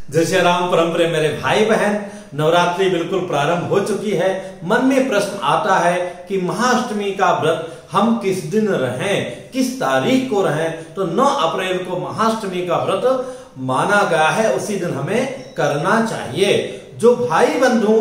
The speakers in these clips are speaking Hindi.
जय श्री राम। परम प्रिय मेरे भाई बहन, नवरात्रि बिल्कुल प्रारंभ हो चुकी है। मन में प्रश्न आता है कि महाअष्टमी का व्रत हम किस दिन रहें, किस तारीख को रहें। तो 9 अप्रैल को महाअष्टमी का व्रत माना गया है, उसी दिन हमें करना चाहिए। जो भाई बंधु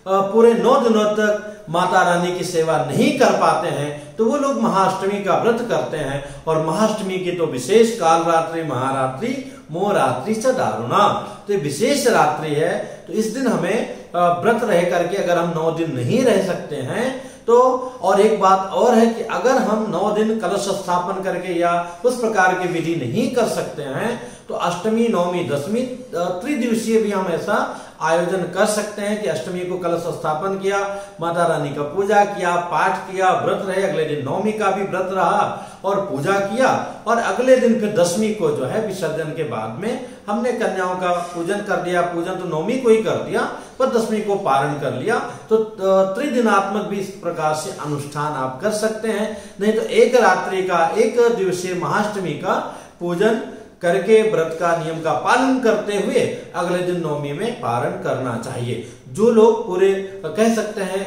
पूरे 9 दिनों तक माता रानी की सेवा नहीं कर पाते हैं तो वो लोग महाअष्टमी का व्रत करते हैं। और महाअष्टमी की तो विशेष काल रात्रि महारात्रि मोरात्रि च दारुणा, तो विशेष रात्रि है। तो इस दिन हमें व्रत रह करके अगर हम 9 दिन नहीं रह सकते हैं तो, और एक बात और है कि अगर हम 9 दिन कलश स्थापन करके या उस प्रकार की विधि नहीं कर सकते हैं तो अष्टमी नवमी दशमी त्रिदिवसीय भी हम ऐसा आयोजन कर सकते हैं कि अष्टमी को कलश स्थापन किया, माता रानी का पूजा किया, पाठ किया, व्रत रहे। अगले दिन नवमी का भी व्रत रहा और पूजा किया, और अगले दिन फिर दशमी को जो है विसर्जन के बाद में हमने कन्याओं का पूजन कर दिया। पूजन तो नवमी को ही कर दिया पर दशमी को पारण कर लिया। तो त्रिदिनात्मक भी इस प्रकार से अनुष्ठान आप कर सकते हैं। नहीं तो एक रात्रि का, एक दिवसीय महाअष्टमी का पूजन करके व्रत का नियम का पालन करते हुए अगले दिन नवमी में पारण करना चाहिए। जो लोग पूरे कह सकते हैं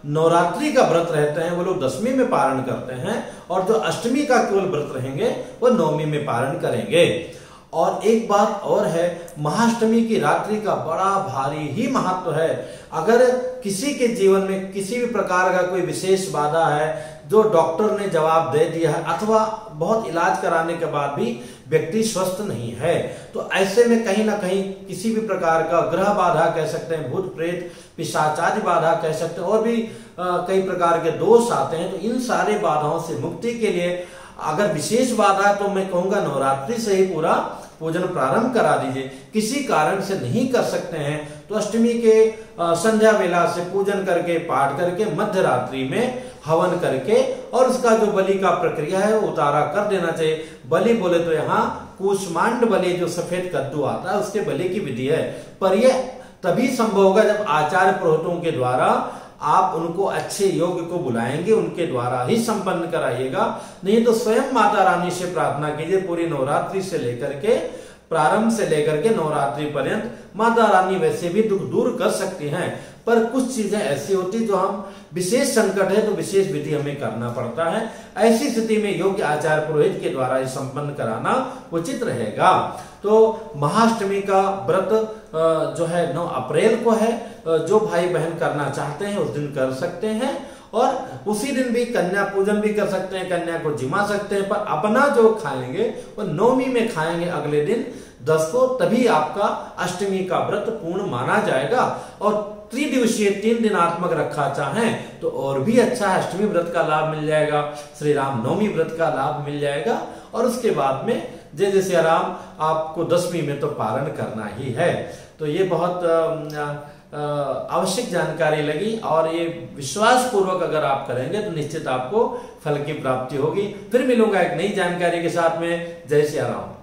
नवरात्रि का व्रत रहते हैं वो लोग दशमी में पारण करते हैं, और जो अष्टमी का केवल व्रत रहेंगे वो नवमी में पारण करेंगे। और एक बात और है, महाअष्टमी की रात्रि का बड़ा भारी ही महत्व है। अगर किसी के जीवन में किसी भी प्रकार का कोई विशेष बाधा है जो डॉक्टर ने जवाब दे दिया है, अथवा बहुत इलाज कराने के बाद भी व्यक्ति स्वस्थ नहीं है, तो ऐसे में कहीं ना कहीं किसी भी प्रकार का ग्रह बाधा कह सकते हैं, भूत प्रेत पिशाचादि बाधा कह सकते हैं, और भी कई प्रकार के दोष आते हैं। तो इन सारे बाधाओं से मुक्ति के लिए अगर विशेष बाधा है तो मैं कहूंगा नवरात्रि से ही पूरा पूजन प्रारंभ करा दीजिए। किसी कारण से नहीं कर सकते हैं तो अष्टमी के संध्या वेला से पूजन करके, पाठ करके, मध्य रात्रि में हवन करके और उसका जो बलि का प्रक्रिया है वो उतारा कर देना चाहिए। बलि बोले तो यहाँ कूष्मांड बलि, जो सफेद कद्दू आता है, उसके बलि की विधि है। पर यह तभी संभव होगा जब आचार्य पुरोहितों के द्वारा आप उनको अच्छे योग्य को बुलाएंगे, उनके द्वारा ही संपन्न कराइएगा। नहीं तो स्वयं माता रानी से प्रार्थना कीजिए। पूरी नवरात्रि से लेकर के, प्रारंभ से लेकर के नवरात्रि पर्यंत माता रानी वैसे भी दुख दूर कर सकती हैं, पर कुछ चीजें ऐसी होती जो हम विशेष संकट है तो विशेष विधि हमें करना पड़ता है। ऐसी स्थिति में योग्य आचार्य पुरोहित के द्वारा ही संपन्न कराना उचित रहेगा। तो महाअष्टमी का व्रत जो है 9 अप्रैल को है। जो भाई बहन करना चाहते हैं उस दिन कर सकते हैं, और उसी दिन भी कन्या पूजन भी कर सकते हैं, कन्या को जिमा सकते हैं। पर अपना जो खाएंगे वो नवमी में खाएंगे, अगले दिन 10 को, तभी आपका अष्टमी का व्रत पूर्ण माना जाएगा। और त्रिदिवसीय 3 दिनात्मक रखा चाहें तो और भी अच्छा है। अष्टमी व्रत का लाभ मिल जाएगा, श्री राम नवमी व्रत का लाभ मिल जाएगा, और उसके बाद में जय जय श्री राम आपको दशमी में तो पारण करना ही है। तो ये बहुत आवश्यक जानकारी लगी, और ये विश्वास पूर्वक अगर आप करेंगे तो निश्चित आपको फल की प्राप्ति होगी। फिर मिलूंगा एक नई जानकारी के साथ में। जय श्री राम।